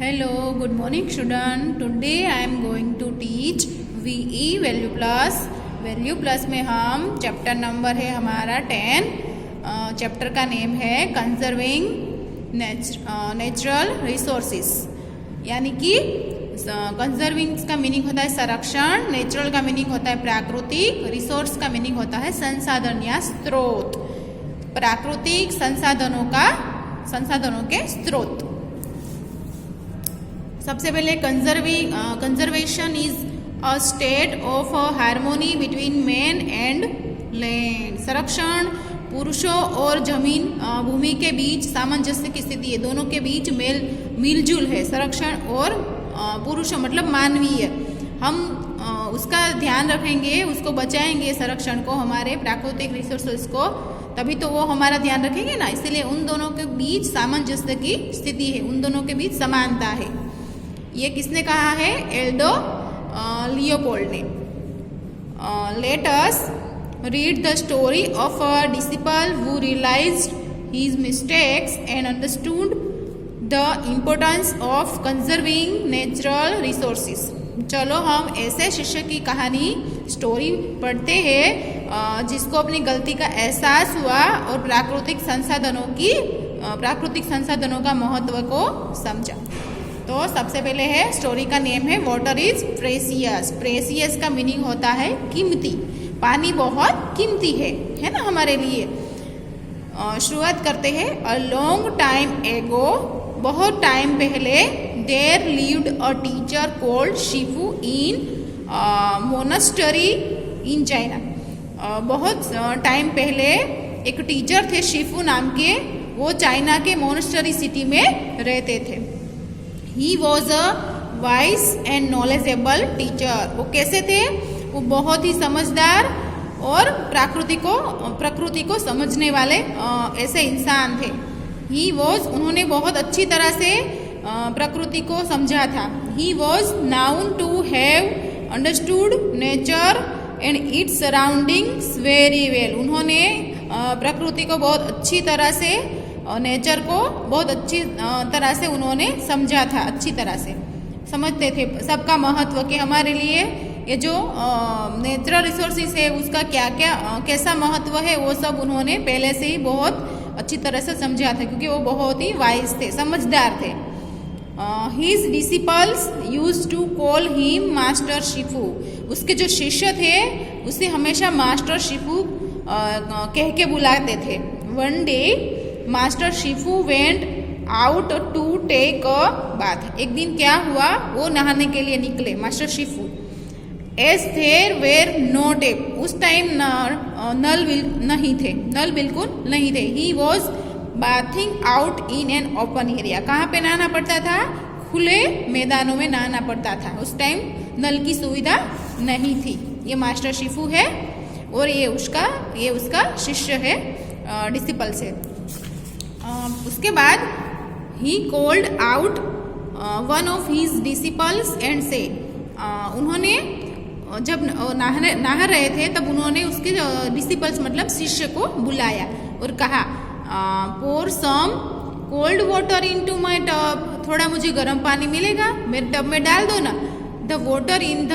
Hello, good morning student. Today I am going to teach VE value plus. Value plus में हम chapter number है हमारा 10। Chapter का name है conserving natural resources, यानी कि कंजर्विंग का मीनिंग होता है संरक्षण, नेचुरल का मीनिंग होता है प्राकृतिक, रिसोर्स का मीनिंग होता है संसाधन या स्रोत। प्राकृतिक संसाधनों के स्रोत। सबसे पहले conservation is a state of harmony between man and land. संरक्षण पुरुषों और भूमि के बीच सामंजस्य की स्थिति है, दोनों के बीच मिलजुल है। संरक्षण और पुरुषों मतलब मानवीय, हम उसका ध्यान रखेंगे, उसको बचाएंगे संरक्षण को, हमारे प्राकृतिक रिसोर्सेस को, तभी तो वो हमारा ध्यान रखेंगे ना। इसलिए उन दोनों के बीच सामंजस्य की स्थिति है, उन दोनों के बीच समानता है। ये किसने कहा है? एल्डो लियोपोल्ड ने। Let us read the story of a disciple who realized his mistakes and understood the importance of conserving natural resources. चलो हम ऐसे शिष्य की कहानी स्टोरी पढ़ते हैं जिसको अपनी गलती का एहसास हुआ और प्राकृतिक संसाधनों का महत्व को समझा। तो सबसे पहले है, स्टोरी का नेम है वाटर इज प्रेसियस। प्रेसियस का मीनिंग होता है कीमती, पानी बहुत कीमती है ना हमारे लिए। शुरुआत करते हैं। अ लॉन्ग टाइम एगो, बहुत टाइम पहले, there lived a teacher called Shifu in monastery in China. बहुत टाइम पहले एक टीचर थे शिफू नाम के, वो चाइना के मोनास्टरी सिटी में रहते थे। He was a wise and knowledgeable teacher। वो कैसे थे? वो बहुत ही समझदार और प्रकृति को समझने वाले ऐसे इंसान थे। उन्होंने बहुत अच्छी तरह से प्रकृति को समझा था। He was known to have understood nature and its surroundings very well। उन्होंने प्रकृति को बहुत अच्छी तरह से, नेचर को बहुत अच्छी तरह से उन्होंने समझा था, अच्छी तरह से समझते थे सबका महत्व, कि हमारे लिए ये जो नेचुरल रिसोर्सेस है उसका कैसा महत्व है, वो सब उन्होंने पहले से ही बहुत अच्छी तरह से समझा था, क्योंकि वो बहुत ही वाइज थे, समझदार थे। His disciples used to call him master Shifu. उसके जो शिष्य थे उसे हमेशा मास्टर शिफू कह के बुलाते थे। One day master Shifu went out to take a bath. एक दिन क्या हुआ, वो नहाने के लिए निकले master Shifu. As there were no tap, उस टाइम नल बिल्कुल नहीं थे। He was bathing out in an open area. कहाँ पे नहाना पड़ता था? खुले मैदानों में नहाना पड़ता था। उस टाइम नल की सुविधा नहीं थी। ये मास्टर शिफू है और ये उसका शिष्य है, डिसिपल से। उसके बाद he called out one of his disciples and से, उन्होंने जब नहा रहे थे तब उन्होंने उसके डिसिपल्स मतलब शिष्य को बुलाया और कहा, pour some cold water into my tub. थोड़ा मुझे गर्म पानी मिलेगा, मेरे टब में डाल दो ना। The water in the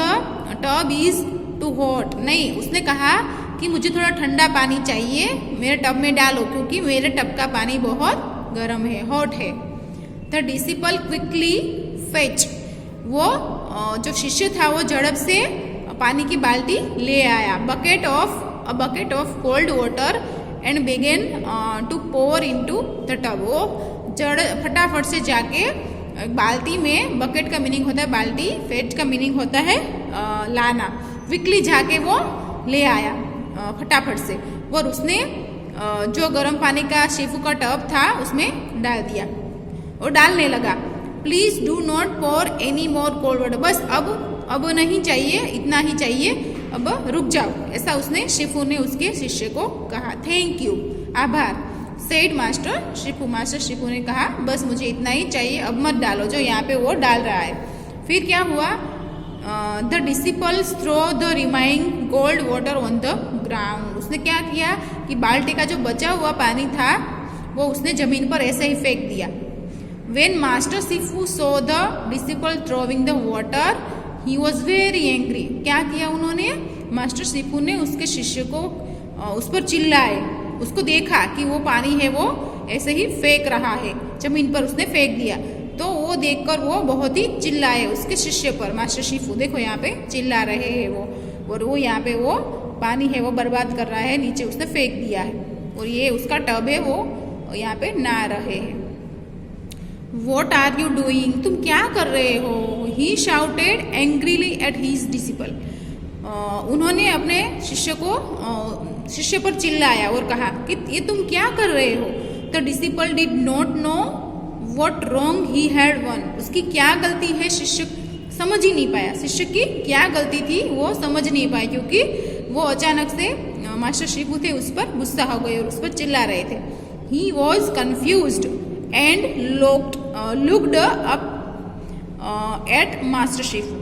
tub is too hot. नहीं, उसने कहा कि मुझे थोड़ा ठंडा पानी चाहिए, मेरे टब में डालो, क्योंकि मेरे टब का पानी बहुत गर्म है, हॉट है। The disciple quickly fetch. वो जो शिष्य था वो झड़प से पानी की बाल्टी ले आया। Bucket of cold water and began to pour into the tub. वो फटाफट से जाके बाल्टी में, बकेट का मीनिंग होता है बाल्टी, फेच का मीनिंग होता है लाना। क्विकली जाके वो ले आया फटाफट से, और उसने जो गर्म पानी का शिफू का टब था उसमें डाल दिया और डालने लगा। Please do not pour any more cold water. बस अब नहीं चाहिए, इतना ही चाहिए, अब रुक जाओ, ऐसा उसने शिफू ने उसके शिष्य को कहा। थैंक यू, आभार। Said master Shifu. Master Shifu ने कहा, बस मुझे इतना ही चाहिए, अब मत डालो जो यहाँ पे वो डाल रहा है। फिर क्या हुआ? The disciples throw the remaining cold water on the ground. उसने क्या किया कि बाल्टी का जो बचा हुआ पानी था वो उसने जमीन पर ऐसे ही फेंक दिया। When Master Shifu saw the disciple throwing the water, he was very angry. क्या किया उन्होंने? मास्टर शिफू ने उसके शिष्य को उस पर चिल्लाए, उसको देखा कि वो पानी है वो ऐसे ही फेंक रहा है, जमीन पर उसने फेंक दिया, तो वो देखकर वो बहुत ही चिल्लाए उसके शिष्य पर। मास्टर शिफू देखो यहाँ पे चिल्ला रहे हैं वो, और वो यहाँ पे वो पानी है वो बर्बाद कर रहा है, नीचे उसने फेंक दिया है, और ये उसका टब है वो यहाँ पे नहा रहे हैं। What are you doing? तुम क्या कर रहे हो? He shouted angrily at his disciple. उन्होंने अपने शिष्य पर चिल्लाया और कहा कि ये तुम क्या कर रहे हो? The disciple did not know what wrong he had done. उसकी क्या गलती है शिष्य समझ ही नहीं पाया, शिष्य की क्या गलती थी वो समझ नहीं पाया, क्योंकि वो अचानक से मास्टर शिफू थे उस पर गुस्सा हो गए और उस पर चिल्ला रहे थे। He was confused and looked up at master Shifu.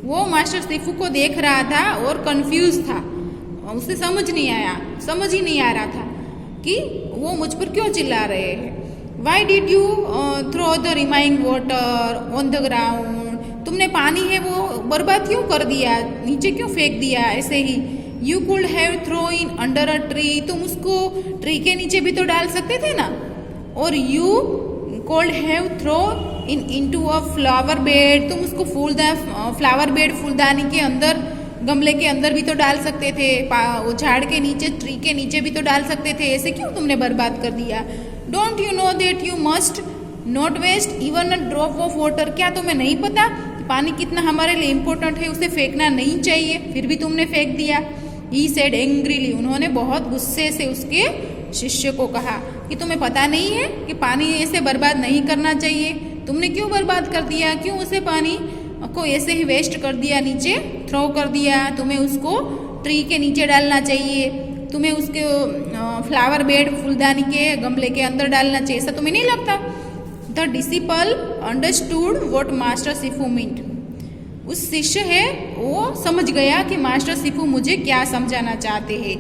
वो मास्टर शिफू को देख रहा था और कंफ्यूज था, उसे समझ ही नहीं आ रहा था कि वो मुझ पर क्यों चिल्ला रहे हैं। Why did you throw the remaining water on the ground? तुमने पानी है वो बर्बाद क्यों कर दिया, नीचे क्यों फेंक दिया ऐसे ही। You could have thrown under a tree, तुम उसको ट्री के नीचे भी तो डाल सकते थे ना। और you could have thrown into a flower bed, तुम उसको फ्लावर बेड फूलदानी के अंदर गमले के अंदर भी तो डाल सकते थे, झाड़ के नीचे ट्री के नीचे भी तो डाल सकते थे, ऐसे क्यों तुमने बर्बाद कर दिया। Don't you know that you must not waste even a drop of water? क्या तुम्हें नहीं पता पानी कितना हमारे लिए इम्पोर्टेंट है, उसे फेंकना नहीं चाहिए, फिर भी तुमने फेंक दिया। He said angrily, उन्होंने बहुत गुस्से से उसके शिष्य को कहा कि तुम्हें पता नहीं है कि पानी ऐसे बर्बाद नहीं करना चाहिए, तुमने क्यों बर्बाद कर दिया, क्यों उसे पानी को ऐसे ही वेस्ट कर दिया, नीचे थ्रो कर दिया, तुम्हें उसको ट्री के नीचे डालना चाहिए, तुम्हें उसके फ्लावर बेड फूलदानी के गमले के अंदर डालना चाहिए, ऐसा तुम्हें नहीं लगता। The disciple understood what master Shifu meant, उस शिष्य है वो समझ गया कि मास्टर शिफू मुझे क्या समझाना चाहते हैं।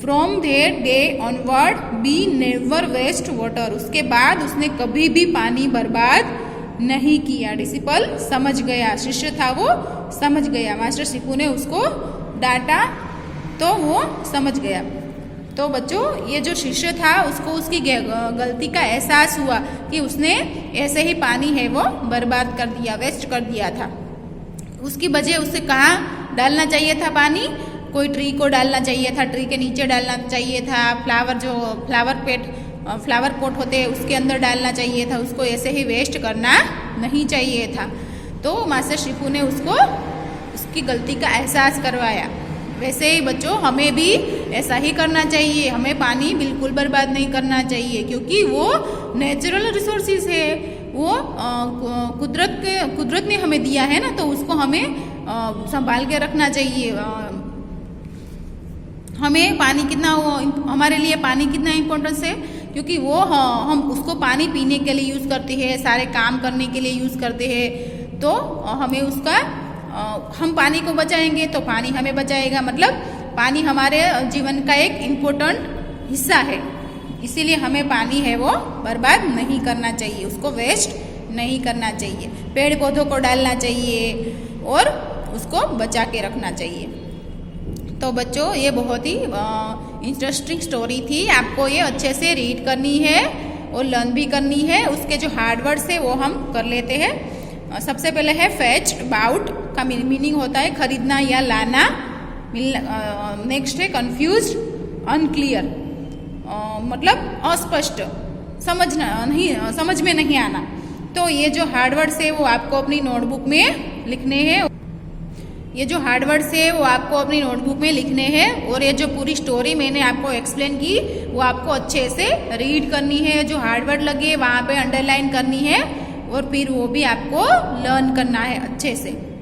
From their day onward be never waste water, उसके बाद उसने कभी भी पानी बर्बाद नहीं किया। डिसिपल समझ गया, शिष्य था वो समझ गया, मास्टर शिफू ने उसको डांटा तो वो समझ गया। तो बच्चों ये जो शिष्य था उसको उसकी गलती का एहसास हुआ कि उसने ऐसे ही पानी है वो बर्बाद कर दिया, वेस्ट कर दिया था। उसकी वजह उसे कहाँ डालना चाहिए था पानी, कोई ट्री को डालना चाहिए था, ट्री के नीचे डालना चाहिए था, फ्लावर पॉट होते हैं उसके अंदर डालना चाहिए था, उसको ऐसे ही वेस्ट करना नहीं चाहिए था। तो मास्टर शिफू ने उसको उसकी गलती का एहसास करवाया। वैसे ही बच्चों हमें भी ऐसा ही करना चाहिए, हमें पानी बिल्कुल बर्बाद नहीं करना चाहिए, क्योंकि वो नेचुरल रिसोर्सेज है, वो कुदरत ने हमें दिया है ना, तो उसको हमें संभाल के रखना चाहिए। हमें पानी कितना हमारे लिए पानी कितना इम्पोर्टेंस है, क्योंकि वो हम उसको पानी पीने के लिए यूज़ करते हैं, सारे काम करने के लिए यूज़ करते हैं, तो हमें उसका हम पानी को बचाएंगे तो पानी हमें बचाएगा, मतलब पानी हमारे जीवन का एक इम्पोर्टेंट हिस्सा है, इसीलिए हमें पानी है वो बर्बाद नहीं करना चाहिए, उसको वेस्ट नहीं करना चाहिए, पेड़ पौधों को डालना चाहिए और उसको बचा के रखना चाहिए। तो बच्चों ये बहुत ही इंटरेस्टिंग स्टोरी थी, आपको ये अच्छे से रीड करनी है और लर्न भी करनी है। उसके जो हार्ड वर्ड्स है वो हम कर लेते हैं। सबसे पहले है फेच, बाउट का मीनिंग होता है खरीदना या लाना। नेक्स्ट है कंफ्यूज, अनक्लियर, मतलब अस्पष्ट, समझ में नहीं आना। तो ये जो हार्ड वर्ड्स है वो आपको अपनी नोटबुक में लिखने हैं, और ये जो पूरी स्टोरी मैंने आपको एक्सप्लेन की वो आपको अच्छे से रीड करनी है, जो हार्ड वर्ड लगे वहाँ पे अंडरलाइन करनी है और फिर वो भी आपको लर्न करना है अच्छे से।